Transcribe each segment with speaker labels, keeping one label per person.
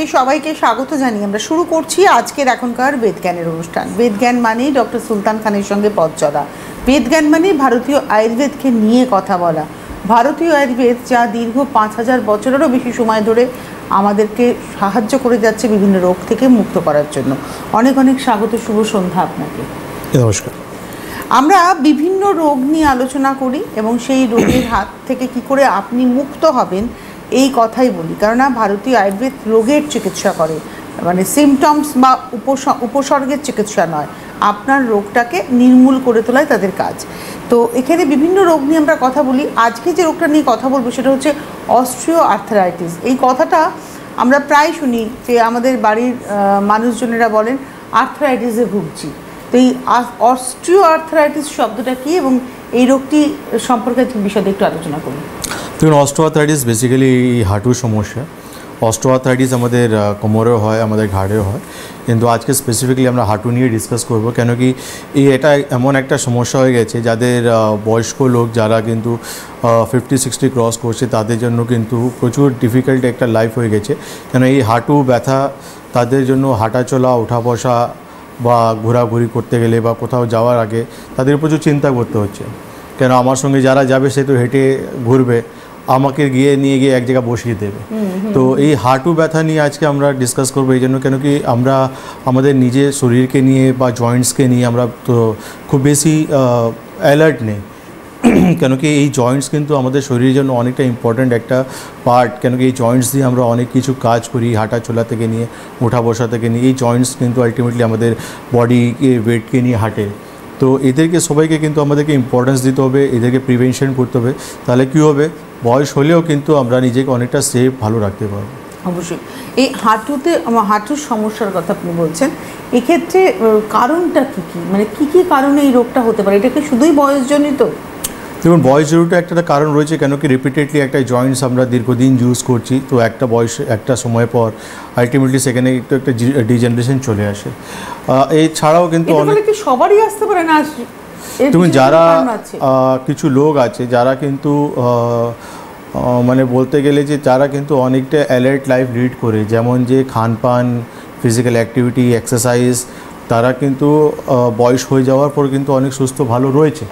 Speaker 1: আপনাদের সবাইকে স্বাগত জানিয়ে আমরা শুরু করছি আজকের এখনকার বেদজ্ঞানের অনুষ্ঠান। বেদজ্ঞান মানেই ডক্টর সুলতান খানের সঙ্গে পথ চলা, বেদজ্ঞান মানে ভারতীয় আয়ুর্বেদকে নিয়ে কথা বলা। ভারতীয় আয়ুর্বেদ যা দীর্ঘ 5000 বছরেরও বেশি সময় ধরে আমাদেরকে সাহায্য করে যাচ্ছে বিভিন্ন রোগ থেকে মুক্ত করার জন্য। অনেক অনেক স্বাগত, শুভ সন্ধ্যা আপনাকে।
Speaker 2: নমস্কার।
Speaker 1: আমরা বিভিন্ন রোগ নিয়ে আলোচনা করি এবং সেই রোগের হাত থেকে কি করে আপনি মুক্ত হবেন এই কথাই বলি, কেননা ভারতীয় আয়ুর্বেদ রোগের চিকিৎসা করে, মানে সিমটমস বা উপসর্গের চিকিৎসা নয়, আপনার রোগটাকে নির্মূল করে তোলাই তাদের কাজ। তো এখানে বিভিন্ন রোগ নিয়ে আমরা কথা বলি। আজকে যে রোগটা নিয়ে কথা বলবো সেটা হচ্ছে অস্ট্রিও আর্থারাইটিস। এই কথাটা আমরা প্রায় শুনি যে আমাদের বাড়ির মানুষজনেরা বলেন আর্থারাইটিসে ভুগছি। তো এই অস্ট্রিও আর্থারাইটিস শব্দটা কী এবং এই রোগটি সম্পর্কে বিষয়ে একটু আলোচনা করুন।
Speaker 2: দেখুন, অস্ট্রিওআর্থারাইটিস বেসিক্যালি হাঁটুর সমস্যা। অস্ট্রিওআর্থারাইটিস আমাদের কোমরেও হয়, আমাদের ঘাড়েও হয়, কিন্তু আজকে স্পেসিফিক্যালি আমরা হাঁটু নিয়ে ডিসকাস করব। কেন কি এটা এমন একটা সমস্যা হয়ে গেছে যাদের বয়স্ক লোক যারা কিন্তু 50-60 ক্রস করছে তাদের জন্য কিন্তু প্রচুর ডিফিকাল্ট একটা লাইফ হয়ে গেছে। কেন এই হাঁটু ব্যথা তাদের জন্য হাঁটা চলা, ওঠা বসা বা ঘোরাঘুরি করতে গেলে বা কোথাও যাওয়ার আগে তাদের প্রচুর চিন্তা করতে হচ্ছে। কেন আমার সঙ্গে যারা যাবে সে তো হেঁটে ঘুরবে, আমাকে নিয়ে গিয়ে এক জায়গায় বসিয়ে দেবে। তো এই হাঁটু ব্যথা নিয়ে আজকে আমরা ডিসকাস করবো। এই জন্য কেন কি আমরা আমাদের নিজের শরীরকে নিয়ে বা জয়েন্টসকে নিয়ে আমরা তো খুব বেশি অ্যালার্ট নেই। কেন কি এই জয়েন্টস কিন্তু আমাদের শরীরের জন্য অনেকটা ইম্পর্ট্যান্ট একটা পার্ট। কেন কি এই জয়েন্টস দিয়ে আমরা অনেক কিছু কাজ করি, হাঁটা চলা থেকে নিয়ে ওঠা বসা থেকে নিয়ে। এই জয়েন্টস কিন্তু আলটিমেটলি আমাদের বডিকে ওয়েটকে নিয়ে হাঁটে। তো এদেরকে সবাইকে কিন্তু আমাদেরকে ইম্পর্টেন্স দিতে হবে, এদেরকে প্রিভেনশন করতে হবে। তাহলে কী হবে, বয়স হলেও কিন্তু আমরা নিজেকে অনেকটা সেফ ভালো রাখতে পারবো।
Speaker 1: অবশ্যই। এই হাঁটুর সমস্যার কথা আপনি বলছেন, এক্ষেত্রে কারণটা কী কী, মানে কী কী কারণে এই রোগটা হতে পারে? এটা কি শুধুই বয়সজনিত?
Speaker 2: দেখুন, বয়সজনিত একটা কারণ রয়েছে। কেন কি রিপিটেডলি একটা জয়েন্টস আমরা দীর্ঘদিন ইউজ করছি, তো একটা বয়স একটা সময় পর আলটিমেটলি সেখানে একটু একটা ডিজেনারেশন চলে আসে। এছাড়াও কিন্তু অনেক
Speaker 1: সবারই আসতে পারে না।
Speaker 2: দেখুন, যারা কিছু লোক আছে যারা কিন্তু মানে বলতে গেলে যে যারা কিন্তু অনেকটা অ্যালার্ট লাইফ লিড করে, যেমন যে খানপান, ফিজিক্যাল অ্যাক্টিভিটি, এক্সারসাইজ, তারা কিন্তু বয়স হয়ে যাওয়ার পর কিন্তু অনেক সুস্থ ভালো রয়েছে।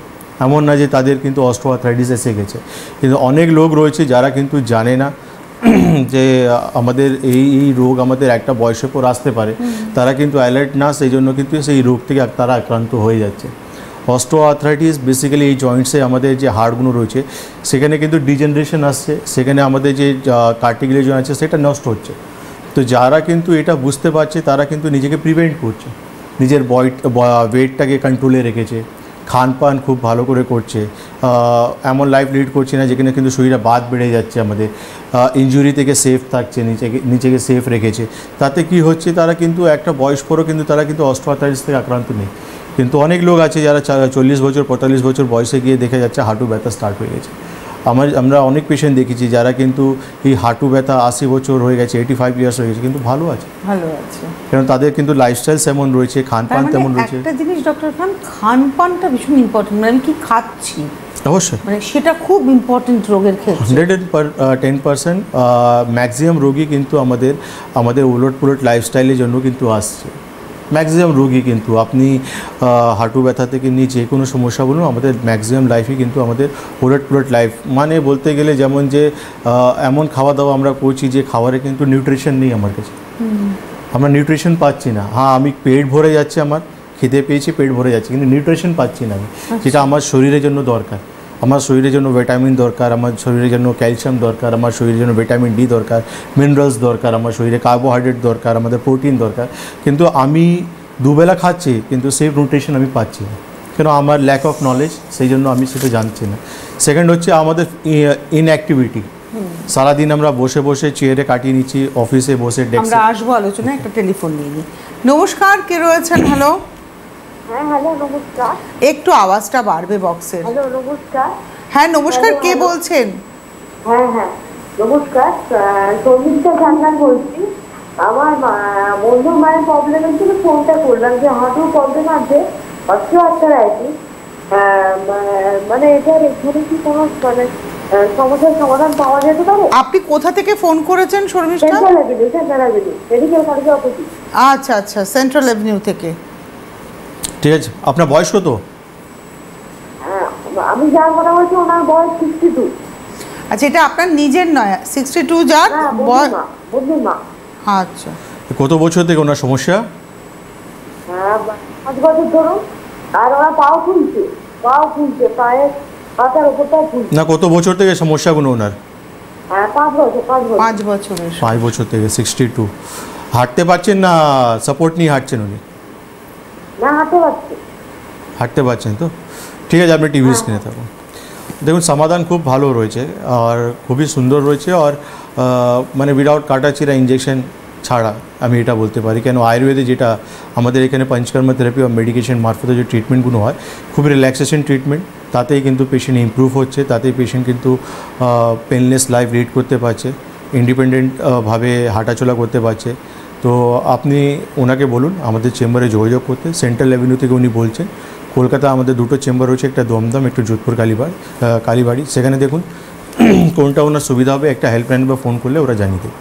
Speaker 2: এমন না যে তাদের কিন্তু অস্ট্রিওআর্থারাইটিস এসে গেছে। কিন্তু অনেক লোক রয়েছে যারা কিন্তু জানে না যে আমাদের এই রোগ আমাদের একটা বয়সের পর আসতে পারে। তারা কিন্তু অ্যালার্ট না, সেই জন্য কিন্তু সেই রোগ থেকে তারা আক্রান্ত হয়ে যাচ্ছে। অস্ট্রিওআর্থারাইটিস বেসিক্যালি এই জয়েন্টসে আমাদের যে হাড়গুলো রয়েছে সেখানে কিন্তু ডিজেনারেশন আসছে, সেখানে আমাদের যে কার্টিলেজ আছে সেটা নষ্ট হচ্ছে। তো যারা কিন্তু এটা বুঝতে পারছে তারা কিন্তু নিজেকে প্রিভেন্ট করছে, নিজের ওয়েটটাকে কন্ট্রোলে রেখেছে, খানপান খুব ভালো করে করছে, এমন লাইফ লিড করছে না যেখানে কিন্তু শরীরে বাত বেড়ে যাচ্ছে, আমাদের ইনজুরি থেকে সেফ থাকছে, নিজেকে সেফ রেখেছে। তাতে কি হচ্ছে, তারা কিন্তু একটা বয়স পরও কিন্তু তারা কিন্তু অস্ট্রিওআর্থারাইটিস থেকে আক্রান্ত নেই। কিন্তু অনেক লোক আছে যারা 40 বছর 45 বছর বয়সে গিয়ে দেখা যাচ্ছে হাঁটু ব্যথা স্টার্ট হয়ে গেছে। আমরা অনেক পেশেন্ট দেখেছি যারা কিন্তু এই হাঁটু ব্যথা 80 বছর হয়ে গেছে, 85 ইয়ার্স হয়ে গেছে, কিন্তু ভালো আছে। কারণ তাদের কিন্তু লাইফস্টাইল তেমন রয়েছে, খানপান তেমন রয়েছে।
Speaker 1: একটা জিনিস ডক্টর খান, খানপানটা ভীষণ ইম্পর্টেন্ট, মানে আমি কি খাচ্ছি,
Speaker 2: অবশ্যই
Speaker 1: মানে সেটা খুব ইম্পর্টেন্ট রোগের ক্ষেত্রে।
Speaker 2: 110% ম্যাক্সিমাম রোগী কিন্তু আমাদের উলটপুলট লাইফস্টাইলের জন্য কিন্তু আসছে। ম্যাক্সিমাম রোগী কিন্তু আপনি হাঁটু ব্যথা থেকে নিয়ে যে কোনো সমস্যা বলুন, আমাদের ম্যাক্সিমাম লাইফই কিন্তু আমাদের উলটপুলট লাইফ। মানে বলতে গেলে যেমন যে এমন খাওয়া দাওয়া আমরা করছি যে খাবারে কিন্তু নিউট্রিশন নেই আমার কাছে, আমরা নিউট্রিশন পাচ্ছি না। হ্যাঁ, আমি পেট ভরে যাচ্ছে, আমার খিদে পেয়েছি, পেট ভরে যাচ্ছে, কিন্তু নিউট্রিশন পাচ্ছি না আমি, যেটা আমার শরীরের জন্য দরকার। আমার শরীরের জন্য ভিটামিন দরকার, আমার শরীরের জন্য ক্যালসিয়াম দরকার, আমার শরীরের জন্য ভিটামিন ডি দরকার, মিনারেলস দরকার, আমার শরীরে কার্বোহাইড্রেট দরকার, আমাদের প্রোটিন দরকার। কিন্তু আমি দুবেলা খাচ্ছি কিন্তু সেফ নিউট্রিশন আমি পাচ্ছি না, কেন আমার ল্যাক অফ নলেজ, সেই জন্য আমি সেটা জানছি না। সেকেন্ড হচ্ছে আমাদের ইনঅ্যাক্টিভিটি। সারাদিন আমরা বসে বসে চেয়ারে কাটিয়ে নিচ্ছি, অফিসে বসে ডেস্কে।
Speaker 1: আমরা আসবো আলোচনায়, একটা টেলিফোন নিয়ে নিই। নমস্কার, কে রয়েছেন? হ্যালো।
Speaker 3: হ্যাঁ, হ্যালো, নমস্কার।
Speaker 1: একটু আওয়াজটা বাড়বে বক্সের।
Speaker 3: হ্যালো, নমস্কার।
Speaker 1: হ্যাঁ নমস্কার, কে বলছেন?
Speaker 3: হ্যাঁ, নমস্কার, সঞ্জিতা জান্নাত বলছি। আমার বন্ধুর মায়ের প্রবলেমের জন্য ফোনটা করলাম, যে হাঁটুর প্রবলেম আছে, অস্ট্রিওআর্থারাইটিস। মানে এটার এখানে কি কোনো মানে সমস্যার সমাধান পাওয়া যেতে পারে?
Speaker 1: আপনি কোথা থেকে ফোন করেছেন শর্মিষ্ঠা?
Speaker 3: সেন্ট্রাল এভিনিউ মেডিকেল কলেজের অপোজিট।
Speaker 1: আচ্ছা আচ্ছা, সেন্ট্রাল এভিনিউ থেকে।
Speaker 2: ঠিক আছে, আপনার বয়স কত?
Speaker 3: হ্যাঁ, আমি যার কথা বলছি ওনার বয়স 62।
Speaker 1: আচ্ছা, এটা আপনার নিজের নয়, 62 যার
Speaker 3: হ্যাঁ,
Speaker 1: বয়স?
Speaker 3: বন্ধুর মা।
Speaker 1: আচ্ছা,
Speaker 2: কত বছর থেকে ওনার সমস্যা?
Speaker 3: হ্যাঁ, 5 বছর ধরুন। আর ওরা পাও ফুলছে পায়ের পাতার উপরটাও ফুলছে।
Speaker 2: না, কত বছর থেকে সমস্যাগুলো ওনার?
Speaker 3: হ্যাঁ, 5 বছর।
Speaker 1: 5 বছরের।
Speaker 2: 5 বছর থেকে 62। হাঁটতে পারছেন না? সাপোর্ট নিয়ে হাঁটছেন উনি?
Speaker 3: না, হাঁটতে পারছে।
Speaker 2: হাঁটতে পারছেন তো? ঠিক আছে, আপনি টিভি স্ক্রিনে থাকুন। দেখুন, সমাধান খুব ভালো রয়েছে আর খুবই সুন্দর রয়েছে। আর মানে উইদাউট কাটাচিরা ইঞ্জেকশন ছাড়া আমি এটা বলতে পারি। কেন আয়ুর্বেদে যেটা আমাদের এখানে পঞ্চকর্ম থেরাপি বা মেডিকেশন মারফতে যে ট্রিটমেন্টগুলো হয়, খুবই রিল্যাক্সেশন ট্রিটমেন্ট। তাতেই কিন্তু পেশেন্ট ইমপ্রুভ হচ্ছে, তাতেই পেশেন্ট কিন্তু পেনলেস লাইফ লিড করতে পারছে, ইন্ডিপেন্ডেন্ট ভাবে হাঁটাচলা করতে পারছে। তো আপনি ওনাকে বলুন আমাদের চেম্বারে যোগাযোগ করতে। সেন্ট্রাল অ্যাভিনিউ থেকে উনি বলছেন। কলকাতা আমাদের দুটো চেম্বার রয়েছে, একটা দমদম, একটা যোধপুর কালীবাড়ি। সেখানে দেখুন কোনটা ওনার সুবিধা হবে, একটা হেল্পলাইন বা ফোন করলে ওরা জানিয়ে দেবে।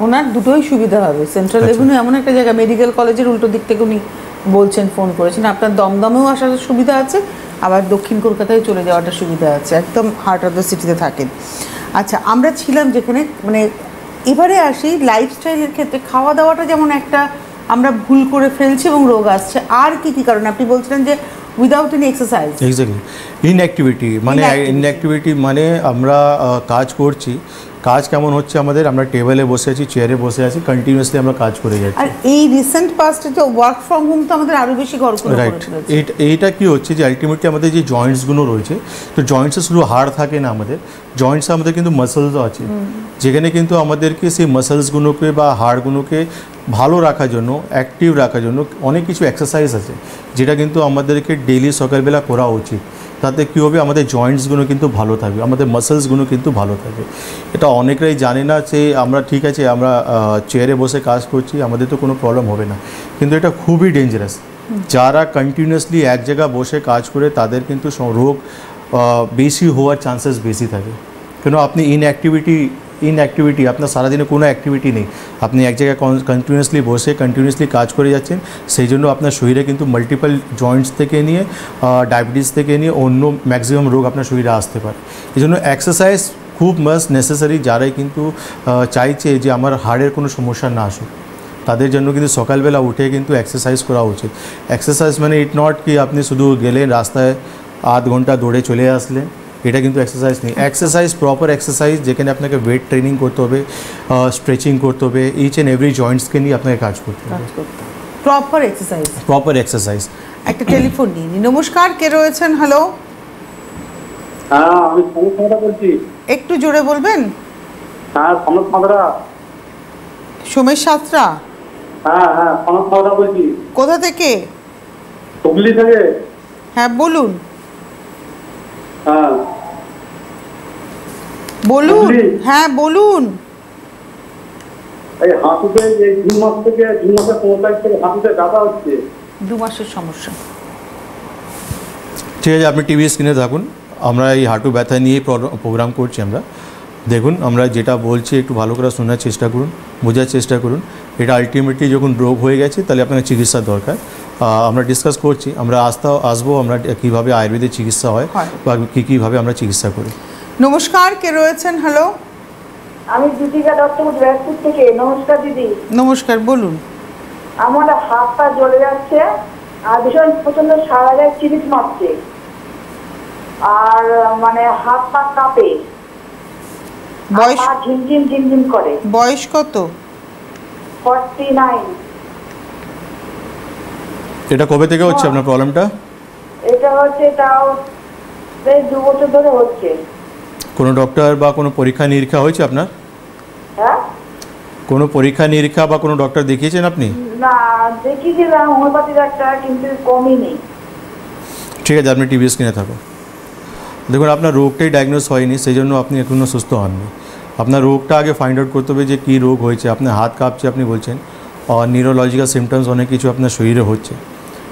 Speaker 1: ওনার দুটোই সুবিধা হবে। সেন্ট্রাল এভিনিউ এমন একটা জায়গা, মেডিকেল কলেজের উল্টো দিক থেকে উনি বলছেন, ফোন করেছেন। আপনার দমদমেও আসার সুবিধা আছে, আবার দক্ষিণ কলকাতায় চলে যাওয়াটা সুবিধা আছে, একদম হার্ট অফ দ্য সিটিতে থাকেন। আচ্ছা, আমরা ছিলাম যেখানে, মানে এবারে আসি লাইফস্টাইলের ক্ষেত্রে। খাওয়া দাওয়াটা যেমন একটা আমরা ভুল করে ফেলছি এবং রোগ আসছে। আর কি কি কারণ? আপনি বলছিলেন যে without any exercise.
Speaker 2: Exactly, inactivity মানে আমরা কাজ করছি, কাজ কেমন হচ্ছে আমাদের, আমরা টেবিলে বসে আছি, চেয়ারে বসে আছি, কন্টিনিউয়াসলি আমরা কাজ করে যাচ্ছি।
Speaker 1: আর এই রিসেন্ট পাস্টে তো ওয়ার্ক ফ্রম হোম তো আমাদের আরও বেশি ঘরগুলো করে
Speaker 2: রাইট।
Speaker 1: ফেলেছে।
Speaker 2: এইটা কি হচ্ছে যে আলটিমেটলি আমাদের যে জয়েন্টসগুলো রয়েছে, তো জয়েন্টসে শুধু হাড় থাকে না, আমাদের জয়েন্টসে আমাদের কিন্তু মাসলসও আছে, যেখানে কিন্তু আমাদেরকে সেই মাসলসগুলোকে বা হাড়গুলোকে ভালো রাখার জন্য, অ্যাক্টিভ রাখার জন্য অনেক কিছু এক্সারসাইজ আছে, যেটা কিন্তু আমাদেরকে ডেইলি সকালবেলা করা উচিত। তাতে কী হবে, আমাদের জয়েন্টসগুলো কিন্তু ভালো থাকবে, আমাদের মাসলসগুলো কিন্তু ভালো থাকবে। এটা অনেকরাই জানে না যে আমরা ঠিক আছে, আমরা চেয়ারে বসে কাজ করছি, আমাদের তো কোনো প্রবলেম হবে না, কিন্তু এটা খুবই ডেঞ্জারাস। যারা কন্টিনিউয়াসলি এক জায়গায় বসে কাজ করে তাদের কিন্তু রোগ বেশি হওয়ার চান্সেস বেশি থাকে। কেন আপনি ইনঅ্যাক্টিভিটি আপনার সারাদিনে কোনো অ্যাক্টিভিটি নেই, আপনি এক জায়গায় কন্টিনিউয়াসলি বসে কন্টিনিউয়াসলি কাজ করে যাচ্ছেন, সেই জন্য আপনার শরীরে কিন্তু মাল্টিপল জয়েন্টস থেকে নিয়ে ডায়াবেটিস থেকে নিয়ে অন্য ম্যাক্সিমাম রোগ আপনার শরীরে আসতে পারে। এই জন্য এক্সারসাইজ খুব মাস্ট নেসেসারি। যারাই কিন্তু চাইছে যে আমার হাড়ের কোনো সমস্যা না আসুক, তাদের জন্য কিন্তু সকালবেলা উঠে কিন্তু এক্সারসাইজ করা উচিত। এক্সারসাইজ মানে ইট নট কি আপনি শুধু গেলেন রাস্তায় আধ ঘন্টা দৌড়ে চলে আসলেন, এটা কিন্তু এক্সারসাইজ নেই। এক্সারসাইজ প্রপার এক্সারসাইজ, যেখানে আপনাকে ওয়েট ট্রেনিং করতে হবে, স্ট্রেচিং করতে হবে, ইচ অ্যান্ড এভরি জয়েন্টসকে নিয়ে আপনাকে কাজ করতে হবে। Proper exercise.
Speaker 1: একটা টেলিফোন নিয়ে নিই। নমস্কার, কে রয়েছেন? হ্যালো।
Speaker 4: হ্যাঁ, আমি সমস্যাটা বলছি।
Speaker 1: একটু জোরে বলবেন।
Speaker 4: হ্যাঁ, সমস্যাটা।
Speaker 1: সোমেশ সাঁতরা।
Speaker 4: হ্যাঁ, সমস্যাটা বলছি।
Speaker 1: কোথা থেকে?
Speaker 4: হুগলি থেকে।
Speaker 1: হ্যাঁ, বলুন
Speaker 4: হ্যাঁ
Speaker 1: বলুন।
Speaker 4: হুগলি।
Speaker 1: হ্যাঁ বলুন।
Speaker 4: এই হাঁটুতে এই 2 মাস থেকে 2 মাসের 15 তারিখ থেকে হাঁটুতে ব্যথা হচ্ছে।
Speaker 1: 2 মাসের সমস্যা।
Speaker 2: ঠিক আছে, আপনি টিভি স্ক্রিনে থাকুন। আমরা এই হাঁটু ব্যথা নিয়ে প্রোগ্রাম করছি। আমরা দেখুন, আমরা যেটা বলছি একটু ভালো করে শোনার চেষ্টা করুন, বোঝার চেষ্টা করুন। এটা আলটিমেটলি যখন রোগ হয়ে গেছে তাহলে আপনাকে চিকিৎসার দরকার। আমরা ডিসকাস করছি, আমরা আসবো আমরা কীভাবে আয়ুর্বেদের চিকিৎসা হয় বা কীভাবে আমরা চিকিৎসা করি।
Speaker 1: নমস্কার, কে রয়েছেন? হ্যালো।
Speaker 3: আমি দীপিকা দত্ত ব্যারাকপুর থেকে। নমস্কার দিদি।
Speaker 1: নমস্কার, বলুন।
Speaker 3: আমার হাত পা জ্বলে যাচ্ছে আর ভীষণ প্রচন্ড সারা গায়ে চিরিচ মারছে, আর মানে হাত পা কাঁপে,
Speaker 1: বয়স?
Speaker 3: ঝিমঝিম ঝিমঝিম করে।
Speaker 1: বয়স কত?
Speaker 3: 49।
Speaker 2: এটা কবে থেকে হচ্ছে আপনার প্রবলেমটা?
Speaker 3: এটা হচ্ছে তাও বেশ 2 বছর ধরে হচ্ছে।
Speaker 2: কোনো ডক্টর বা কোনো পরীক্ষা নিরীক্ষা হয়েছে আপনার?
Speaker 3: হ্যাঁ,
Speaker 2: কোনো পরীক্ষা নিরীক্ষা বা কোনো ডক্টর দেখিয়েছেন আপনি?
Speaker 3: না, দেখিয়েছিলাম হোমিওপ্যাথি ডাক্তার, কিন্তু কমই নেই।
Speaker 2: ঠিক আছে, আপনি টিভি স্ক্রিনে থাকুন। দেখুন, আপনার রোগটাই ডায়াগনোস হয়নি, সেই জন্য আপনি এখনও সুস্থ হননি। আপনার রোগটা আগে ফাইন্ড আউট করতে হবে যে কী রোগ হয়েছে। আপনার হাত কাঁপছে আপনি বলছেন, আর নিউরোলজিক্যাল সিমটমস অনেক কিছু আপনার শরীরে হচ্ছে।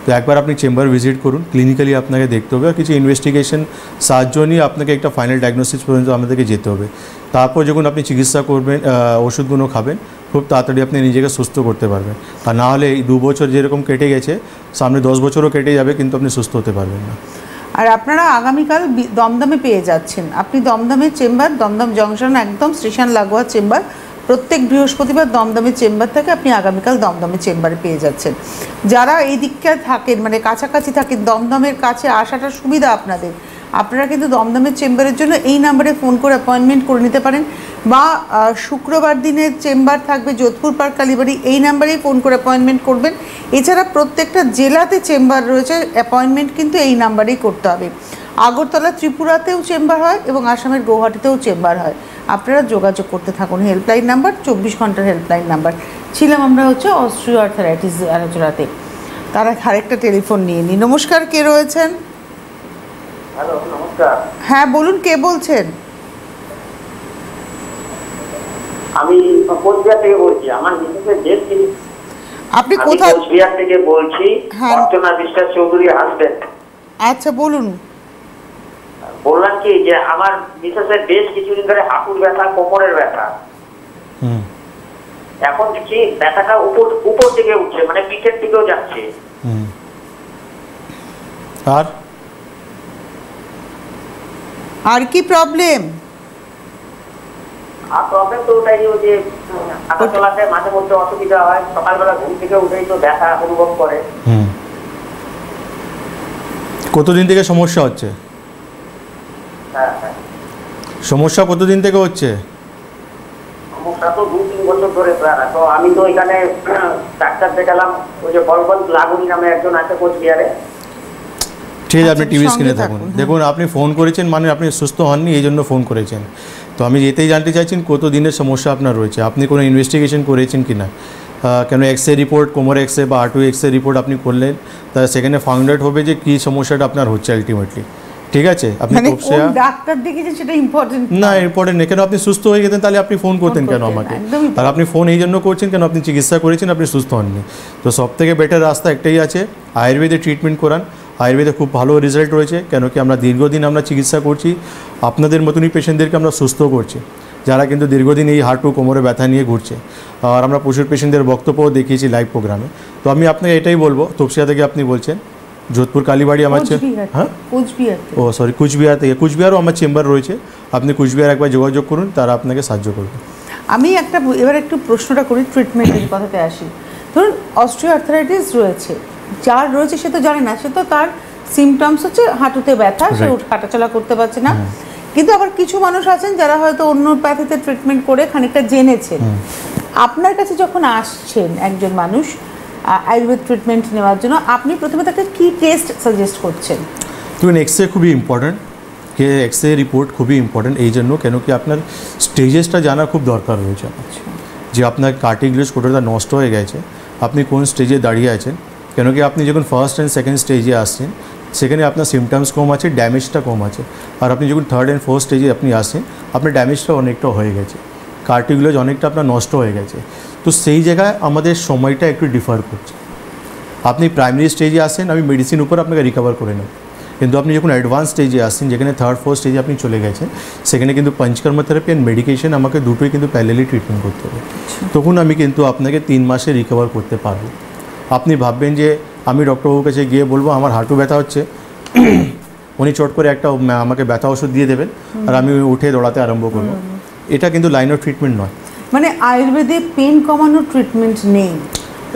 Speaker 2: তো একবার আপনি চেম্বার ভিজিট করুন, ক্লিনিক্যালি আপনাকে দেখতে হবে, আর কিছু ইনভেস্টিগেশন সাহায্য নিয়ে আপনাকে একটা ফাইনাল ডায়াগনোসিস পর্যন্ত আমাদেরকে যেতে হবে। তারপর যখন আপনি চিকিৎসা করবেন, ওষুধগুলো খাবেন, খুব তাড়াতাড়ি আপনি নিজেকে সুস্থ করতে পারবেন। আর না হলে এই 2 বছর যেরকম কেটে গেছে, সামনে 10 বছরও কেটে যাবে, কিন্তু আপনি সুস্থ হতে পারবেন না।
Speaker 1: আর আপনারা আগামীকাল দমদমে পেয়ে যাচ্ছেন, আপনি দমদমের চেম্বার, দমদম জংশন একদম স্টেশন লাগোয়া চেম্বার, প্রত্যেক বৃহস্পতিবার দমদমের চেম্বার থেকে আপনি আগামীকাল দমদমের চেম্বারে পেয়ে যাচ্ছেন। যারা এই দিকটায় থাকেন, মানে কাছাকাছি থাকেন, দমদমের কাছে আসাটা সুবিধা আপনাদের, আপনারা কিন্তু দমদমের চেম্বারের জন্য এই নাম্বারে ফোন করে অ্যাপয়েন্টমেন্ট করে নিতে পারেন, বা শুক্রবার দিনের চেম্বার থাকবে যোধপুর পার্ক কালীবাড়ি, এই নাম্বারেই ফোন করে অ্যাপয়েন্টমেন্ট করবেন। এছাড়া প্রত্যেকটা জেলাতে চেম্বার রয়েছে, অ্যাপয়েন্টমেন্ট কিন্তু এই নাম্বারেই করতে হবে। আগরতলা, ত্রিপুরাতেও চেম্বার হয় এবং আসামের গৌহাটিতেও চেম্বার হয়। আপনারা যোগাযোগ করতে থাকুন। হেল্পলাইন নাম্বার 24 ঘন্টার হেল্পলাইন নাম্বার। ছিলাম আমরা অস্ট্রিও আর্থারাইটিস আলোচনাতে। তারা আরেকটা টেলিফোন নিয়ে নিই। নমস্কার, কে রয়েছেন?
Speaker 5: হ্যালো, নমস্কার।
Speaker 1: হ্যাঁ বলুন, কে বলছেন?
Speaker 5: আমি কোচবিহার থেকে বলছি। আমার মিসেসের ডেট কি?
Speaker 1: আপনি
Speaker 5: আমি
Speaker 1: কোথায়?
Speaker 5: কোচবিহার থেকে বলছি,
Speaker 1: হ্যাঁ।
Speaker 5: অর্চনা বিশ্বাস চৌধুরী হাসবেন্ড।
Speaker 1: আচ্ছা বলুন।
Speaker 5: বললাম কি যে আমার মিসেসের বেশ কিছুদিন ধরে হাঁটুর ব্যথা, কোমরের ব্যথা। এখন দেখছি ব্যথাটা উপর দিকে উঠছে, মানে পিঠের দিকেও যাচ্ছে।
Speaker 1: আর কি প্রবলেম?
Speaker 5: আর প্রবলেম তো ওটাই যে হাঁটা চলাতে মাঝে মধ্যে অসুবিধা হয়, সকালবেলা ঘুম থেকে উঠেই তো ব্যথা অনুভব করে।
Speaker 2: কতদিন থেকে সমস্যা হচ্ছে?
Speaker 5: হ্যাঁ হ্যাঁ,
Speaker 2: সমস্যা কতদিন থেকে হচ্ছে?
Speaker 5: সমস্যা তো 2-3 বছর ধরে প্রায়। তো আমি তো এখানে ডাক্তার দেখালাম, ওই যে বলবন্ত লাগুনি নামে একজন আছে কোচবিহারে।
Speaker 2: ঠিক আছে, আপনি
Speaker 1: আচ্ছা,
Speaker 2: টিভি
Speaker 1: সঙ্গে
Speaker 2: স্ক্রিনে
Speaker 1: থাকুন,
Speaker 2: থাকুন।
Speaker 1: হ্যাঁ।
Speaker 2: দেখুন, আপনি ফোন করেছেন মানে আপনি সুস্থ হননি, এই জন্য ফোন করেছেন। তো আমি এতেই জানতে চাইছেন কত দিনের সমস্যা আপনার রয়েছে, আপনি কোনো ইনভেস্টিগেশন করেছেন কি না। কেন এক্সরে রিপোর্ট, কোমর এক্সরে বা হাঁটু এক্সরে রিপোর্ট আপনি করলেন, তা সেখানে ফাউন্ড আউট হবে যে কী সমস্যাটা আপনার হচ্ছে আলটিমেটলি। ঠিক আছে, আপনি
Speaker 1: মানে
Speaker 2: তপসিয়া
Speaker 1: কোন ডাক্তার দেখিয়েছেন সেটা ইম্পর্টেন্ট
Speaker 2: না, ইম্পর্টেন্ট নেই। কেন আপনি সুস্থ হয়ে গেছেন তাহলে আপনি ফোন করতেন কেন
Speaker 1: করতেন,
Speaker 2: আমাকে?
Speaker 1: একদমই
Speaker 2: আর আপনি ফোন এই জন্য করছেন কেন, আপনি চিকিৎসা করেছেন, আপনি সুস্থ হননি। তো সবথেকে বেটার রাস্তা একটাই আছে, আয়ুর্বেদে ট্রিটমেন্ট করান। আয়ুর্বেদে খুব ভালো রেজাল্ট রয়েছে, কেন কি আমরা দীর্ঘদিন আমরা চিকিৎসা করছি, আপনাদের মতনই পেশেন্টদেরকে আমরা সুস্থ করছি, যারা কিন্তু দীর্ঘদিন এই হাঁটু কোমরে ব্যথা নিয়ে ঘুরছে। আর আমরা প্রচুর পেশেন্টদের বক্তব্যও দেখিয়েছি লাইভ প্রোগ্রামে। তো আমি আপনাকে এটাই বলবো, তপসিয়া থেকে আপনি বলছেন, যোধপুর কালীবাড়ি আমার হ্যাঁ
Speaker 1: কোচবিহার।
Speaker 2: ও সরি, কুচবিহার থেকে। কুচবিহারও আমার চেম্বার রয়েছে, আপনি কুচবিহার একবার যোগাযোগ করুন, তারা আপনাকে সাহায্য করবে।
Speaker 1: আমি এবার একটু প্রশ্নটা করি, ট্রিটমেন্টের কথাতে আসি। ধরুন অস্ট্রিও আর্থারাইটিস রয়েছে, যার রয়েছে সে তো জানে না, সে তো তার সিমটমস হচ্ছে হাঁটুতে ব্যথা, সে হাঁটাচলা করতে পারছে না। কিন্তু আবার কিছু মানুষ আছেন যারা হয়তো অন্য প্যাথিতে ট্রিটমেন্ট করে খানিকটা জেনেছেন। আপনার কাছে যখন আসছেন একজন মানুষ আয়ুর্বেদ ট্রিটমেন্ট নেওয়ার জন্য, আপনি প্রথমে তাকে কী টেস্ট সাজেস্ট করছেন?
Speaker 2: দেখুন, এক্সরে খুবই ইম্পর্ট্যান্ট, কে এক্সরে রিপোর্ট খুবই ইম্পর্ট্যান্ট এই জন্য, কেন কি আপনার স্টেজেসটা জানা খুব দরকার রয়েছে। যে আপনার কার্টিলেজ কোটাটা নষ্ট হয়ে গেছে, আপনি কোন স্টেজে দাঁড়িয়ে আছেন, কেন কি আপনি যখন ফার্স্ট অ্যান্ড সেকেন্ড স্টেজে আসছেন সেখানে আপনার সিমটমস কম আছে, ড্যামেজটা কম আছে। আর আপনি যখন থার্ড অ্যান্ড ফোর্থ স্টেজে আপনি আসেন, আপনার ড্যামেজটা অনেকটা হয়ে গেছে, কার্টিলেজ অনেকটা আপনার নষ্ট হয়ে গেছে। তো সেই জায়গায় আমাদের সময়টা একটু ডিফার করছে। আপনি প্রাইমারি স্টেজে আসেন, আমি মেডিসিন উপর আপনাকে রিকভার করে নেব, কিন্তু আপনি যখন অ্যাডভান্স স্টেজে আসছেন, যেখানে থার্ড ফোর্থ স্টেজে আপনি চলে গেছেন, সেখানে কিন্তু পঞ্চকর্ম থেরাপি অ্যান্ড মেডিকেশন আমাকে দুটোই কিন্তু প্যারালালি ট্রিটমেন্ট করতে হবে। তখন আমি কিন্তু আপনাকে 3 মাসে রিকভার করতে পারবো। আপনি ভাববেন যে আমি ডক্টরবাবুর কাছে গিয়ে বলবো আমার হাঁটু ব্যথা হচ্ছে, উনি চট করে একটা আমাকে ব্যথা ওষুধ দিয়ে দেবেন আর আমি উঠে দৌড়াতে আরম্ভ করবো, এটা কিন্তু লাইন অফ ট্রিটমেন্ট নয়।
Speaker 1: মানে আয়ুর্বেদে পেন কমানোর ট্রিটমেন্ট নেই,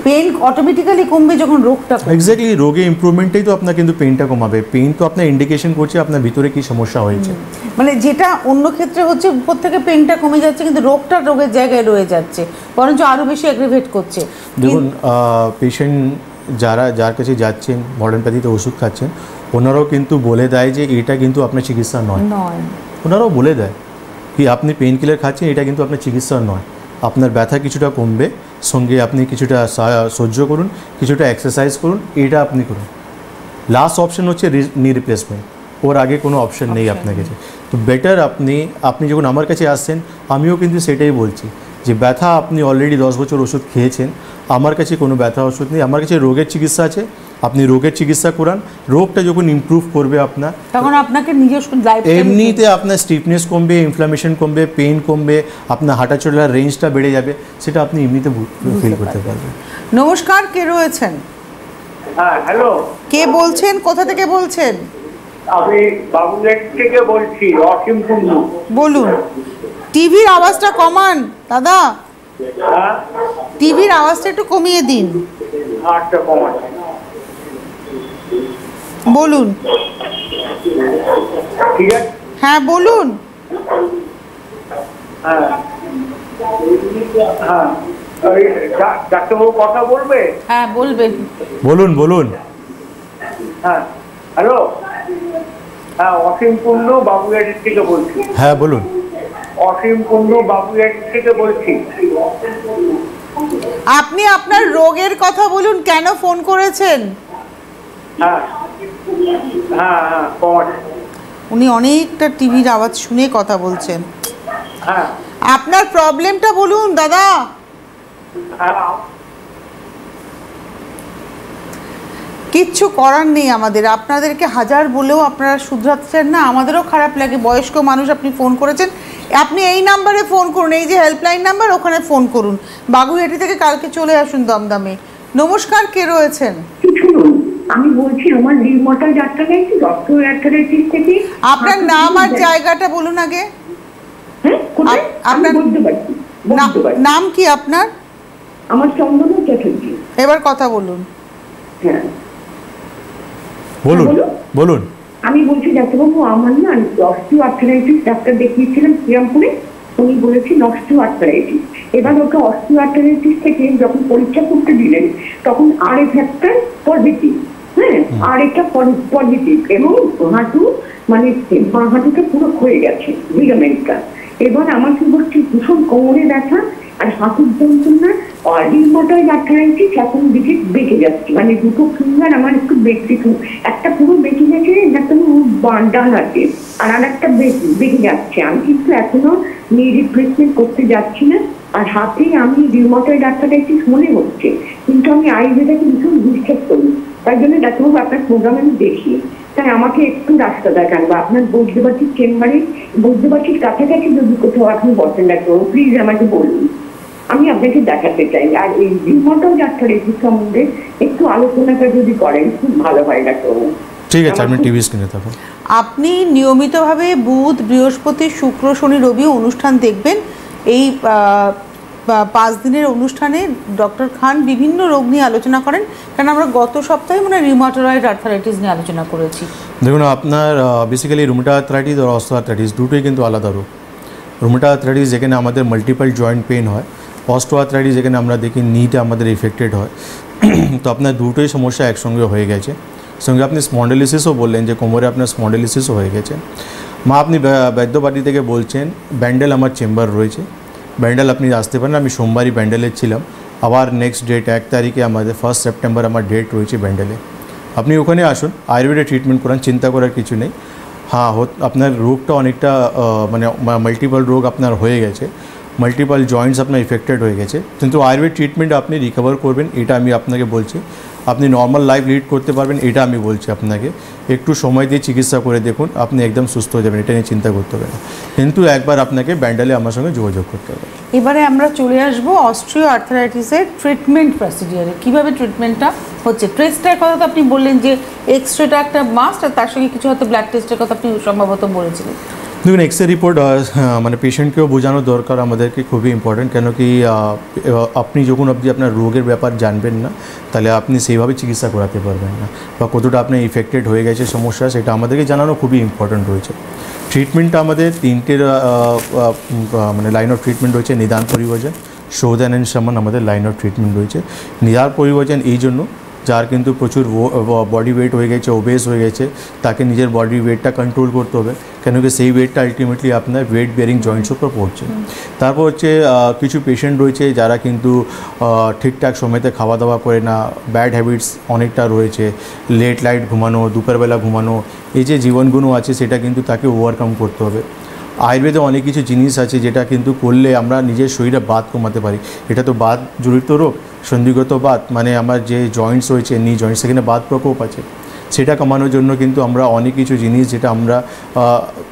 Speaker 1: পেন অটোমেটিক্যালি কমবে যখন রোগটা কমবে।
Speaker 2: এক্স্যাক্টলি, রোগে ইমপ্রুভমেন্টেই তো আপনার কিন্তু পেনটা কমাবে। পেন তো আপনার ইন্ডিকেশন করছে আপনার ভিতরে কী সমস্যা হয়েছে।
Speaker 1: মানে যেটা অন্য ক্ষেত্রে হচ্ছে উপর থেকে পেনটা কমে যাচ্ছে, কিন্তু রোগটা রোগের জায়গায় রয়ে যাচ্ছে, বরঞ্চ আরও বেশি অ্যাগ্রিভেট করছে।
Speaker 2: দেখুন, পেশেন্ট যার কাছে যাচ্ছেন, মডার্ন প্যাথিতে ওষুধ খাচ্ছেন, ওনারাও কিন্তু বলে দেয় যে এটা কিন্তু আপনার চিকিৎসা নয়। ওনারাও বলে দেয় কি আপনি পেন কিলার খাচ্ছেন, এটা কিন্তু আপনার চিকিৎসা নয়। আপনার ব্যথা কিছুটা কমবে, সঙ্গে আপনি কিছুটা সহ্য করুন, কিছুটা এক্সারসাইজ করুন, এটা আপনি করুন। লাস্ট অপশন হচ্ছে নি রিপ্লেসমেন্ট, ওর আগে কোনো অপশন নেই আপনার কাছে। তো বেটার আপনি যখন আমার কাছে আসছেন, আমিও কিন্তু সেটাই বলছি যে ব্যথা আপনি অলরেডি 10 বছর ওষুধ খেয়েছেন, আমার কাছে কোনো ব্যথা ওষুধ নেই, আমার কাছে রোগের চিকিৎসা আছে, আপনি রোগের চিকিৎসা করান, রোগটা যখন ইমপ্রুভ করবে আপনার,
Speaker 1: তখন আপনাকে নিজস্ব লাইফ
Speaker 2: এমনিতে আপনার স্টিফনেস কমবে, ইনফ্লামেশন কমবে, পেইন কমবে, আপনার হাঁটাচলার রেঞ্জটা বেড়ে যাবে, সেটা আপনি এমনিতে ফিল করতে পারবেন।
Speaker 1: নমস্কার, কে রয়েছেন?
Speaker 4: হ্যাঁ, হ্যালো,
Speaker 1: কে বলছেন, কোথা থেকে বলছেন?
Speaker 4: আমি বাবুঘাট থেকে বলছি, অসীম কুন্ডু।
Speaker 1: বলুন। টিভির আওয়াজটা কমান দাদা,
Speaker 4: হ্যাঁ,
Speaker 1: টিভির আওয়াজটা একটু কমিয়ে দিন।
Speaker 4: আচ্ছা, কমান।
Speaker 1: বলুন।
Speaker 4: ঠিক আছে,
Speaker 1: হ্যাঁ বলুন।
Speaker 4: হ্যাঁ হ্যাঁ, ওই ডাক্তারবাবু কথা বলবে?
Speaker 1: হ্যাঁ বলবেন।
Speaker 2: বলুন বলুন।
Speaker 4: হ্যাঁ, হ্যালো, হ্যাঁ, অসীম কুন্ডু বাবুঘাট থেকে বলছি।
Speaker 2: হ্যাঁ বলুন।
Speaker 4: অসীম কুন্ডু বাবুঘাট থেকে বলছি।
Speaker 1: আপনি আপনার রোগের কথা বলুন, কেন ফোন করেছেন?
Speaker 4: হ্যাঁ হ্যাঁ হ্যাঁ, কমান।
Speaker 1: উনি অনেকটা টিভির আওয়াজ শুনে কথা বলছেন।
Speaker 4: হ্যাঁ
Speaker 1: আপনার প্রবলেমটা বলুন দাদা।
Speaker 4: হ্যাঁ,
Speaker 1: কিচ্ছু করার নেই আমাদের, আপনাদেরকে হাজার বলেও আপনারা শুধরাচ্ছেন না, আমাদেরও খারাপ লাগে। বয়স্ক মানুষ, আপনি ফোন করেছেন, আপনি এই নাম্বারে ফোন করুন, এই যে হেল্পলাইন নাম্বার, ওখানে ফোন করুন। বাগুইহাটি থেকে কালকে চলে আসুন দমদমে। নমস্কার, কে রয়েছেন?
Speaker 6: শুনুন, আমি বলছি আমার রিউমাটয়েড আর্থ্রাইটিস, অস্টিওআর্থ্রাইটিস থেকে।
Speaker 1: আপনার নাম আর জায়গাটা বলুন আগে।
Speaker 6: হ্যাঁ, কোথায়? আমি
Speaker 1: আপনার
Speaker 6: বলতে পারছি।
Speaker 1: নাম কি আপনার?
Speaker 6: আমার চন্দনা চ্যাটার্জি।
Speaker 1: এবার কথা বলুন।
Speaker 6: হ্যাঁ
Speaker 2: বলুন
Speaker 6: বলুন।
Speaker 2: বলুন।
Speaker 6: আমি বলছি ডাক্তারবাবু, আমার না অস্টিওআর্থ্রাইটিস ডাক্তার দেখিয়েছিলাম শ্রীরামপুরে, উনি বলেছেন অস্টিওআর্থ্রাইটিস। এবার ওকে অস্টিওআর্থ্রাইটিস থেকে যখন পরীক্ষা করতে দিলেন, তখন RA ফ্যাক্টর পজিটিভ। হ্যাঁ, আর এটা পজিটিভ, এবং হাঁটু মানে বাঁ হাঁটুটা পুরো ক্ষয়ে গেছে লিগামেন্টটা। এবার আমার কি হচ্ছে, ভীষণ কোমরে ব্যথা আর হাঁটুর যন্ত্রণা, আর রিউমাটয়েড আর্থ্রাইটিস এখন দিকে বেঁকে যাচ্ছে, মানে দুটো ফিঙ্গার আমার একটু বেঁকে, একটা পুরো বেঁকে গেছে ডান হাতে, আর একটা বেঁকে যাচ্ছে। আমি কিন্তু এখনো নি রিপ্লেসমেন্ট করতে যাচ্ছি না, আর হাতে আমি রিউমাটয়েড আর্থ্রাইটিস মনে হচ্ছে, কিন্তু আমি আয়ুর্বেদাকে ভীষণ বিশ্বাস করি। তাই জন্য ডাক্তারবাবু আপনার প্রোগ্রাম আমি দেখি, তাই আমাকে একটু রাস্তা দেখান, বা আপনার বৈদ্যবাটির চেম্বারে, বৈদ্যবাটির কাছাকাছি যদি কোথাও আপনি বসেন ডাক্তারবাবু, প্লিজ আমাকে বলুন, আমি আপনাকে দেখাতে চাই। আর এই রিউমাটয়েড আর্থ্রাইটিস সম্বন্ধে একটু আলোচনাটা যদি করেন খুব ভালো হয় ডাক্তারবাবু।
Speaker 2: ঠিক আছে, আপনি টিভি স্ক্রিনে থাকুন।
Speaker 1: আপনি নিয়মিতভাবে বুধ, বৃহস্পতি, শুক্র, শনি, রবি অনুষ্ঠান দেখবেন। এই 5 দিনের অনুষ্ঠানে ডক্টর খান বিভিন্ন রোগ নিয়ে আলোচনা করেন, কারণ আমরা গত সপ্তাহে রিউমাটয়েড আর্থ্রাইটিস নিয়ে আলোচনা করেছি।
Speaker 2: দেখুন, আপনার বেসিক্যালি রুমেটয়েড আর্থ্রাইটিস আর অস্টিওআর্থ্রাইটিস দুটোই কিন্তু আলাদা রোগ। রুমেটয়েড আর্থ্রাইটিস যেখানে আমাদের মাল্টিপল জয়েন্ট পেন হয়, অস্টিওআর্থ্রাইটিস যেখানে আমরা দেখি নিতে আমাদের ইফেক্টেড হয়। তো আপনার দুটোই সমস্যা একসঙ্গে হয়ে গেছে। সঙ্গে আপনি স্পন্ডেলিসিসও বললেন যে কোমরে আপনার স্পন্ডেলিসিসও হয়ে গেছে। আপনি বৈদ্যবাটি থেকে বলছেন, ব্যান্ডেল আমার চেম্বার রয়েছে, ব্যান্ডেল আপনি আসতে পারেন। আমি সোমবারই ব্যান্ডেলে ছিলাম, আবার নেক্সট ডেট 1 তারিখে আমাদের 1 সেপ্টেম্বর আমার ডেট রয়েছে ব্যান্ডেলে। আপনি ওখানে আসুন, আয়ুর্বেদে ট্রিটমেন্ট করান, চিন্তা করার কিছু নেই। হ্যাঁ, আপনার রোগটা অনেকটা মানে মাল্টিপল রোগ আপনার হয়ে গেছে, মাল্টিপল জয়েন্টস আপনার ইফেক্টেড হয়ে গেছে, কিন্তু আয়ুর্বেদ ট্রিটমেন্ট আপনি রিকভার করবেন, এটা আমি আপনাকে বলছি। আপনি নর্মাল লাইফ লিড করতে পারবেন, এটা আমি বলছি আপনাকে। একটু সময় দিয়ে চিকিৎসা করে দেখুন, আপনি একদম সুস্থ হয়ে যাবেন, এটা নিয়ে চিন্তা করতে হবে না। কিন্তু একবার আপনাকে ব্যান্ডেলে আমার সঙ্গে যোগাযোগ করতে হবে।
Speaker 1: এবারে আমরা চলে আসব অস্ট্রিও আর্থ্রাইটিসের ট্রিটমেন্ট প্রসিডিওরে। কীভাবে ট্রিটমেন্টটা হচ্ছে? টেস্টের কথা তো আপনি বললেন যে এক্সরেটা একটা মাস্ট, আর তার সঙ্গে কিছু হয়তো ব্লাড টেস্টের কথা আপনি সম্ভবত বলেছিলেন।
Speaker 2: দেখুন, এক্সরে রিপোর্ট মানে পেশেন্টকেও বোঝানো দরকার আমাদেরকে, খুবই ইম্পর্ট্যান্ট। কেন কি আপনি যখন আপনার রোগের ব্যাপার জানবেন না, তাহলে আপনি সেইভাবে চিকিৎসা করাতে পারবেন না, বা কতটা আপনার ইফেক্টেড হয়ে গেছে সমস্যা, সেটা আমাদেরকে জানানো খুবই ইম্পর্ট্যান্ট রয়েছে। ট্রিটমেন্টটা আমাদের 3টের মানে লাইন অফ ট্রিটমেন্ট রয়েছে। নিদান, পরিবর্জন, শোধন অ্যান্ড শমন আমাদের লাইন অফ ট্রিটমেন্ট রয়েছে। নিদান পরিবর্জন এই জন্য যার কিন্তু প্রচুর বডি ওয়েট হয়ে গেছে, ওবেস হয়ে গেছে, তাকে নিজের বডি ওয়েটটা কন্ট্রোল করতে হবে, কেন কি সেই ওয়েটটা আলটিমেটলি আপনার ওয়েট বিয়ারিং জয়েন্টসের উপর পড়ছে। তারপর হচ্ছে কিছু পেশেন্ট রয়েছে যারা কিন্তু ঠিকঠাক সময়তে খাওয়া দাওয়া করে না, ব্যাড হ্যাবিটস অনেকটা রয়েছে, লেট লাইট ঘুমানো, দুপুরবেলা ঘুমানো, এই যে জীবনগুলো আছে সেটা কিন্তু তাকে ওভারকাম করতে হবে। আয়ুর্বেদে অনেক কিছু জিনিস আছে যেটা কিন্তু করলে আমরা নিজের শরীরে বাত কমাতে পারি। এটা তো বাত জড়িত রোগ, সন্ধিগত বাত মানে আমার যে জয়েন্টস রয়েছে নি জয়েন্টস সেখানে বাত প্রকোপ আছে, সেটা কমানোর জন্য কিন্তু আমরা অনেক কিছু জিনিস যেটা আমরা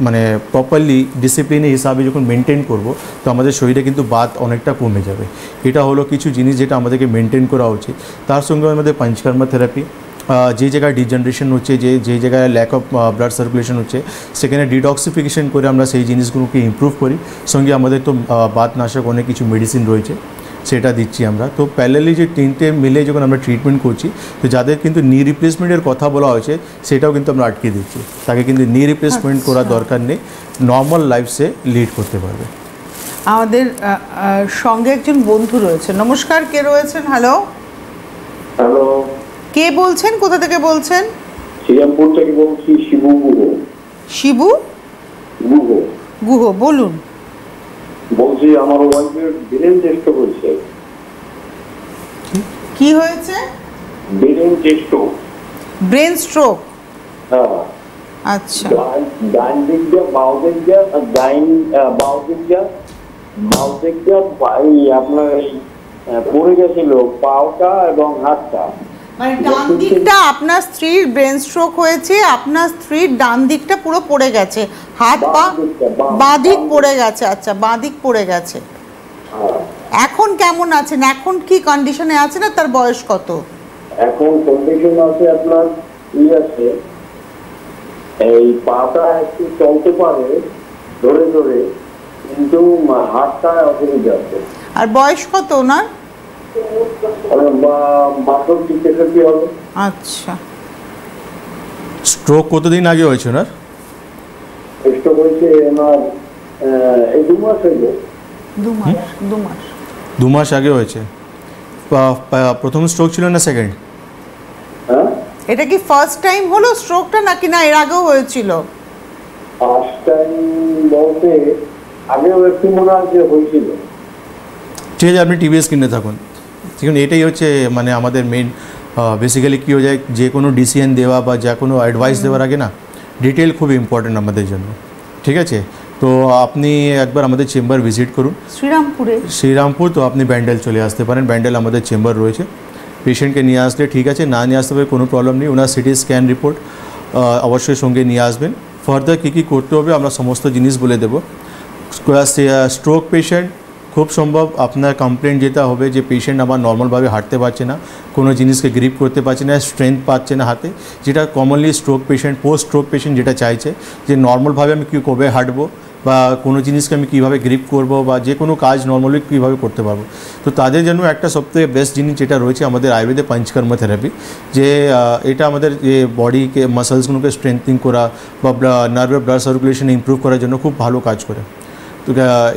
Speaker 2: মানে প্রপারলি ডিসিপ্লিনের হিসাবে যখন মেনটেন করব তো আমাদের শরীরে কিন্তু বাত অনেকটা কমে যাবে। এটা হলো কিছু জিনিস যেটা আমাদেরকে মেনটেন করা উচিত। তার সঙ্গে আমাদের পঞ্চকর্মা থেরাপি, যে জায়গায় ডিজেনারেশন হচ্ছে, যে জায়গায় ল্যাক অফ ব্লাড সার্কুলেশন হচ্ছে সেখানে ডিটক্সিফিকেশন করে আমরা সেই জিনিসগুলোকে ইমপ্রুভ করি। সঙ্গে আমাদের তো বাতনাশক অনেক কিছু মেডিসিন রয়েছে সেটা দিচ্ছি আমরা। তো প্যারালালি যে তিনটে মিলে যখন আমরা ট্রিটমেন্ট করছি তো যাদের কিন্তু নি রিপ্লেসমেন্টের কথা বলা হয়েছে সেটাও কিন্তু আমরা আটকে দিচ্ছি, তাকে কিন্তু নি রিপ্লেসমেন্ট করার দরকার নেই, নর্মাল লাইফ সে লিড করতে পারবে।
Speaker 1: আমাদের সঙ্গে একজন বন্ধু রয়েছে। নমস্কার, কে রয়েছেন? হ্যালো,
Speaker 7: হ্যালো,
Speaker 1: কে বলছেন, কোথা থেকে বলছেন?
Speaker 7: শ্রীরামপুর থেকে বলছি, শিবু গুহ।
Speaker 1: শিবু
Speaker 7: গুহ
Speaker 1: গুহ, বলুন।
Speaker 7: বলছি আমার ওয়াইফের ব্রেন টেস্ট হয়েছে।
Speaker 1: কি হয়েছে?
Speaker 7: Brain test.
Speaker 1: Brain stroke?
Speaker 7: হ্যাঁ।
Speaker 1: আচ্ছা,
Speaker 7: ডাইন দিক দিয়ে বাউ দিক দিয়ে বাউ দিক দিয়ে আপনার পড়ে গেছিল পাওটা এবং হাতটা।
Speaker 1: মানে ডান দিকটা আপনার স্ত্রীর ব্রেন স্ট্রোক হয়েছে, আপনার স্ত্রীর ডান দিকটা পুরো পড়ে গেছে, হাত পা বাঁ দিক পড়ে গেছে। আচ্ছা, বাঁ দিক পড়ে গেছে। এখন কেমন আছেন? এখন কি কন্ডিশনে আছে না তার বয়স কত?
Speaker 7: এখন কন্ডিশন আছে আপনার আছে, এই পাটা একটু চলতে পারে ধরে ধরে, কিন্তু হাতটা অসুবিধা আছে।
Speaker 1: আর বয়স কত ওনার? আচ্ছা,
Speaker 2: স্ট্রোক কতদিন আগে হয়েছে ওনার?
Speaker 7: স্ট্রোক হয়েছে ওনার এই 2 মাস হয়ে গেছে।
Speaker 2: 2 মাস আগে হয়েছে। প্রথম স্ট্রোক ছিল না সেকেন্ড?
Speaker 7: হ্যাঁ,
Speaker 1: এটা কি ফার্স্ট টাইম হলো স্ট্রোকটা নাকি না এর আগেও হয়েছিল?
Speaker 7: ফার্স্ট টাইম বলতে আগেও একটু মনে হয় যে হয়েছিল।
Speaker 2: ঠিক আছে, আপনি টিভি স্ক্রিনে থাকুন। ঠিক আছে, এটাই হচ্ছে মানে আমাদের মেন বেসিক্যালি কী হয়ে যায়, যে কোনো ডিসিশন দেওয়া বা যা কোনো অ্যাডভাইস দেওয়ার আগে না ডিটেল খুব ইম্পর্টেন্ট আমাদের জন্য। ঠিক আছে, তো আপনি একবার আমাদের চেম্বার ভিজিট করুন শ্রীরামপুর। তো আপনি ব্যান্ডেল চলে আসতে পারেন, ব্যান্ডেল আমাদের চেম্বার রয়েছে। পেশেন্টকে নিয়ে আসলে ঠিক আছে, না নিয়ে আসতে পারে কোনো প্রবলেম নেই। ওনার সিটি স্ক্যান রিপোর্ট অবশ্যই সঙ্গে নিয়ে আসবেন। ফার্দার কী কী করতে হবে আমরা সমস্ত জিনিস বলে দেবো। স্ট্রোক পেশেন্ট খুব সম্ভব আপনার কমপ্লেন যেটা হবে যে পেশেন্ট আমার নর্মালভাবে হাঁটতে পারছে না, কোনো জিনিসকে গ্রিপ করতে পারছে না, স্ট্রেংথ পাচ্ছে না হাতে, যেটা commonly stroke patient post stroke patient যেটা চাইছে যে নর্মালভাবে আমি কবে হাঁটবো বা কোনো জিনিসকে আমি কীভাবে গ্রিপ করব বা যে কোনো কাজ নর্মালি কীভাবে করতে পারবো। তো তাদের জন্য একটা সবথেকে বেস্ট জিনিস যেটা রয়েছে আমাদের আয়ুর্বেদে পঞ্চকর্ম থেরাপি, যে এটা আমাদের যে বডিকে মাসলসগুলোকে স্ট্রেংথেনিং করা বা নার্ভের ব্লাড সার্কুলেশন ইমপ্রুভ করার জন্য খুব ভালো কাজ করে। তো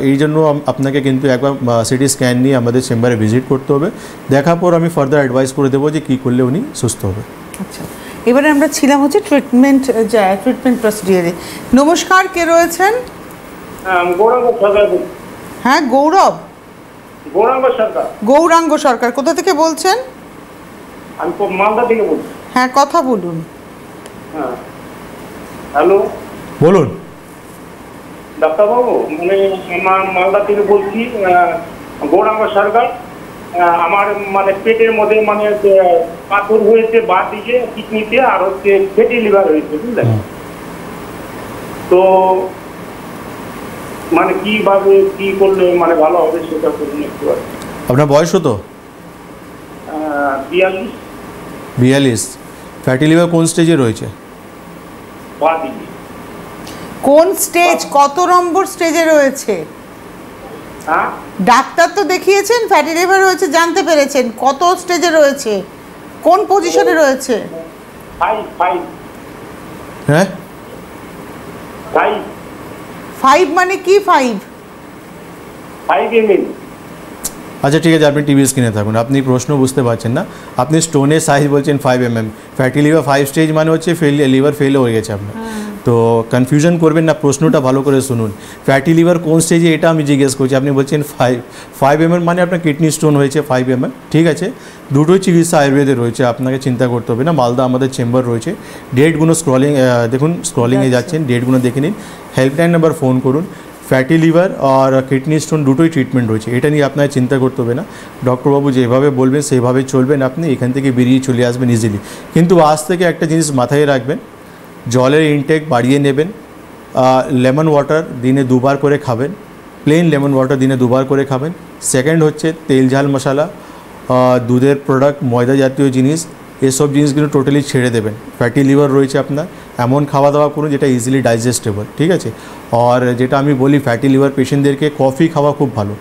Speaker 2: এই জন্য আপনাকে কিন্তু একবার সিটি স্ক্যান নিয়ে আমাদের চেম্বারে ভিজিট করতে হবে। দেখার পর আমি ফার্দার অ্যাডভাইস করে দেবো যে কী করলে উনি সুস্থ হবে।
Speaker 1: আচ্ছা, এবারে আমরা ছিলাম হচ্ছে ট্রিটমেন্ট প্রসিডিওরে। নমস্কার, কে রয়েছেন?
Speaker 4: গৌরাঙ্গ সরকার।
Speaker 1: হ্যাঁ, গৌরব?
Speaker 4: গৌরাঙ্গ সরকার।
Speaker 1: গৌরাঙ্গ সরকার, কোথা থেকে বলছেন?
Speaker 4: আমি মালদা থেকে বলছি।
Speaker 1: হ্যাঁ, কথা বলুন।
Speaker 4: হ্যাঁ, হ্যালো,
Speaker 2: বলুন
Speaker 4: ডাক্তারবাবু। মানে আমার মালদা থেকে বলছি, গৌরাঙ্গ সরকার। আমার মানে পেটের মধ্যে মানে পাথর হয়েছে বাঁ দিকে কিডনিতে, আর হচ্ছে ফ্যাটি লিভার হয়েছে, বুঝলেন? তো মানে কিভাবে কি করলে মানে ভালো হবে সেটা করুন একটু।
Speaker 2: আপনার বয়স হতো? 42। ফ্যাটি লিভার কোন স্টেজে রয়েছে?
Speaker 4: বাঁ দিকে।
Speaker 1: কোন স্টেজ, কত নম্বর স্টেজে রয়েছে?
Speaker 4: হ্যাঁ,
Speaker 1: ডাক্তার তো দেখিয়েছেন, ফ্যাটি লিভার হয়েছে জানতে পেরেছেন, কত স্টেজে রয়েছে, কোন পজিশনে রয়েছে?
Speaker 4: 5
Speaker 2: হ্যাঁ,
Speaker 1: 5 মানে কি? 5
Speaker 4: mm।
Speaker 2: আচ্ছা ঠিক আছে, আপনি টিভি স্ক্রিনে থাকুন। আপনি প্রশ্ন বুঝতে পারছেন না, আপনি স্টোনের সাইজ বলছেন 5 mm। ফ্যাটি লিভার 5 স্টেজ মানে হচ্ছে লিভার ফেল হয়ে গেছে আপনার। তো কনফিউশন করবেন না, প্রশ্নটা ভালো করে শুনুন। ফ্যাটি লিভার কোন স্টেজে এটা আমি জিজ্ঞেস করছি, আপনি বলছেন 5 mm মানে আপনার কিডনি স্টোন হয়েছে 5 mm। ঠিক আছে, দুটোই চিকিৎসা আয়ুর্বেদে রয়েছে, আপনাকে চিন্তা করতে হবে না। মালদা আমাদের চেম্বার রয়েছে। ডেটগুলো স্ক্রলিং দেখুন, স্ক্রলিংয়ে যাচ্ছেন, ডেটগুলো দেখে নিন, হেল্পলাইন নাম্বার ফোন করুন। ফ্যাটি লিভার আর কিডনি স্টোন দুটোই ট্রিটমেন্ট রয়েছে, এটা নিয়ে আপনার চিন্তা করতে হবে না। ডক্টরবাবু যেভাবে বলবেন সেভাবে চলবেন, আপনি এখান থেকে বেরিয়ে চলে আসবেন ইজিলি। কিন্তু আজ থেকে একটা জিনিস মাথায় রাখবেন, জলের ইনটেক বাড়িয়ে নেবেন, লেমন ওয়াটার দিনে 2 বার করে খাবেন, প্লেন লেমন ওয়াটার দিনে 2 বার করে খাবেন। সেকেন্ড হচ্ছে তেল ঝাল মশলা, দুধের প্রোডাক্ট, ময়দা জাতীয় জিনিস, এসব জিনিসগুলো টোটালি ছেড়ে দেবেন। ফ্যাটি লিভার রয়েছে আপনার, এমন খাওয়া দাওয়া করুন যেটা ইজিলি ডাইজেস্টেবল, ঠিক আছে। আর যেটা আমি বলি ফ্যাটি লিভার পেশেন্টদেরকে কফি খাওয়া খুব ভালো,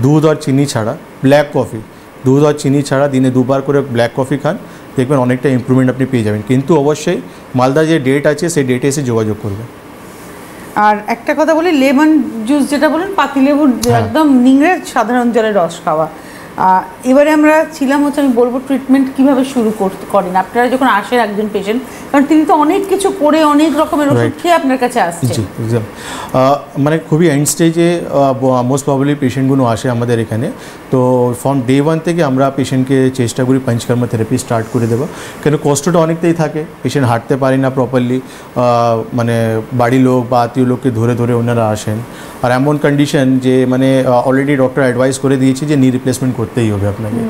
Speaker 2: দুধ আর চিনি ছাড়া, ব্ল্যাক কফি, দুধ আর চিনি ছাড়া দিনে 2 বার করে ব্ল্যাক কফি খান, দেখবেন অনেকটা ইমপ্রুভমেন্ট আপনি পেয়ে যাবেন। কিন্তু অবশ্যই মালদা যে ডেট আছে সেই ডেটে এসে যোগাযোগ করবেন।
Speaker 1: আর একটা কথা বলি, লেমন জুস যেটা বলেন, পাতিলেবুর একদম নিংড়ে সাধারণ জলের রস খাওয়া। এবারে আমরা ছিলাম হচ্ছে, আমি বলবো ট্রিটমেন্ট কীভাবে শুরু করেন আপনারা যখন আসেন একজন পেশেন্ট, কারণ তিনি তো অনেক কিছু করে অনেক রকমের ওষুধ খেয়ে আপনার কাছে আসছেন।
Speaker 2: জি একদম, মানে খুবই এন্ড স্টেজে মোস্ট প্রবাবলি পেশেন্টগুলো আসে আমাদের এখানে। তো ফ্রম ডে 1 থেকে আমরা পেশেন্টকে চেষ্টা করি পঞ্চকর্মা থেরাপি স্টার্ট করে দেবো, কেন কষ্টটা অনেকটাই থাকে, পেশেন্ট হাঁটতে পারে না প্রপারলি, মানে বাড়ির লোক বা আত্মীয় লোককে ধরে ধরে ওনারা আসেন। আর এমন কন্ডিশন যে মানে অলরেডি ডক্টর অ্যাডভাইস করে দিয়েছে যে নি রিপ্লেসমেন্ট করতেই হবে আপনাকে,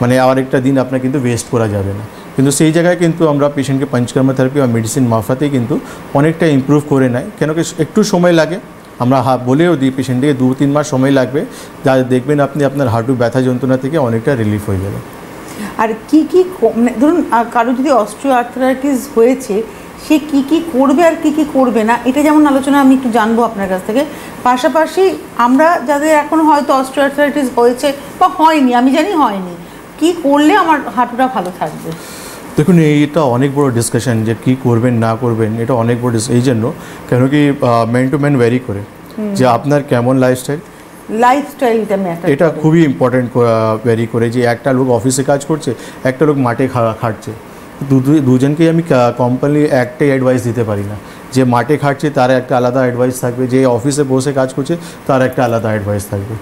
Speaker 2: মানে আর একটা দিন আপনার কিন্তু ওয়েস্ট করা যাবে না। কিন্তু সেই জায়গায় কিন্তু আমরা পেশেন্টকে পঞ্চকর্মা থেরাপি বা মেডিসিন মারফতেই কিন্তু অনেকটা ইমপ্রুভ করে নেয়। কেন কি একটু সময় লাগে, আমরা বলেও দিই পেশেন্টকে 2-3 মাস সময় লাগবে, যা দেখবেন আপনি আপনার হাঁটু ব্যথা যন্ত্রণা থেকে অনেকটা রিলিফ হয়ে যাবে।
Speaker 1: আর কি ধরুন কারো যদি অস্টিও আর্থ্রাইটিস হয়েছে, সে কি করবে আর কি করবে না, এটা যেমন আলোচনা আমি একটু জানবো আপনার কাছ থেকে। পাশাপাশি আমরা যাদের এখন হয়তো অস্টিও আর্থ্রাইটিস হয়েছে বা হয়নি, আমি জানি হয়নি, কি করলে আমার হাঁটুটা ভালো থাকবে?
Speaker 2: দেখুন এইটা অনেক বড় ডিসকাশন যে কী করবেন না করবেন, এটা অনেক বড় এই জন্য, কেন কি ম্যান টু ম্যান ভ্যারি করে যে আপনার কেমন লাইফস্টাইলটা এটা খুবই ইম্পর্টেন্ট ভ্যারি করে। যে একটা লোক অফিসে কাজ করছে, একটা লোক মাঠে খাটছে, দুজনকেই আমি কোম্পানি একটাই অ্যাডভাইস দিতে পারি না। যে মাঠে খাটছে তার একটা আলাদা অ্যাডভাইস থাকবে, যে অফিসে বসে কাজ করছে তার একটা আলাদা অ্যাডভাইস থাকবে।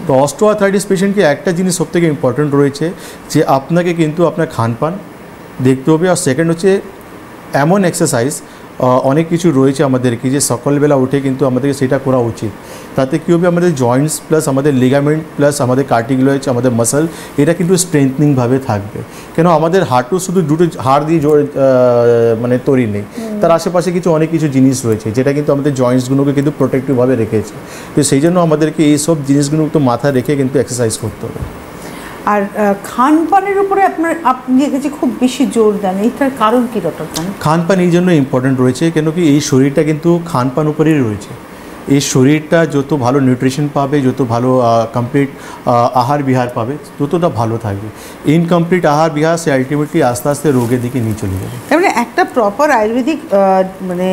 Speaker 2: তো অস্টিও আর্থ্রাইটিস পেশেন্টকে একটা জিনিস সবথেকে ইম্পর্টেন্ট রয়েছে যে আপনাকে কিন্তু আপনার খানপান দেখতে হবে। আর সেকেন্ড হচ্ছে এমন এক্সারসাইজ অনেক কিছু রয়েছে আমাদেরকে, যে সকালবেলা উঠে কিন্তু আমাদেরকে সেটা করা উচিত। তাতে কী হবে, আমাদের জয়েন্টস প্লাস আমাদের লিগামেন্ট প্লাস আমাদের কার্টিকুলার আমাদের মাসল, এটা কিন্তু স্ট্রেংথনিংভাবে থাকবে। কেন আমাদের হাঁটু শুধু দুটো হাড় দিয়ে মানে তৈরি নেই, তার আশেপাশে অনেক কিছু জিনিস রয়েছে যেটা কিন্তু আমাদের জয়েন্টসগুলোকে কিন্তু প্রোটেক্টিভভাবে রেখেছে। তো সেই জন্য আমাদেরকে এইসব জিনিসগুলো তো মাথায় রেখে কিন্তু এক্সারসাইজ করতে হবে।
Speaker 1: আর খানপানের উপরে আপনি দেখেছি খুব বেশি জোর দেন, এইটার কারণ কী ডক্টর?
Speaker 2: খানপান এই জন্য ইম্পর্টেন্ট রয়েছে কেন কি এই শরীরটা কিন্তু খানপান উপরেই রয়েছে। এই শরীরটা যত ভালো নিউট্রিশন পাবে, যত ভালো কমপ্লিট আহার বিহার পাবে, ততটা ভালো থাকবে। ইনকমপ্লিট আহার বিহার সে আলটিমেটলি আস্তে আস্তে রোগের দিকে নিয়ে চলে যাবে।
Speaker 1: মানে একটা প্রপার আয়ুর্বেদিক মানে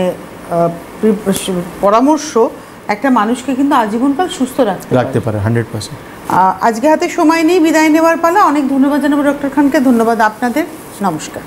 Speaker 1: পরামর্শ একটা মানুষকে কিন্তু আজীবনকাল সুস্থ রাখতে পারে
Speaker 2: 100%।
Speaker 1: আজকে হাতে সময় নেই, বিদায় নেওয়ার পালা। অনেক ধন্যবাদ জানাবো ডক্টর খানকে। ধন্যবাদ আপনাদের। নমস্কার।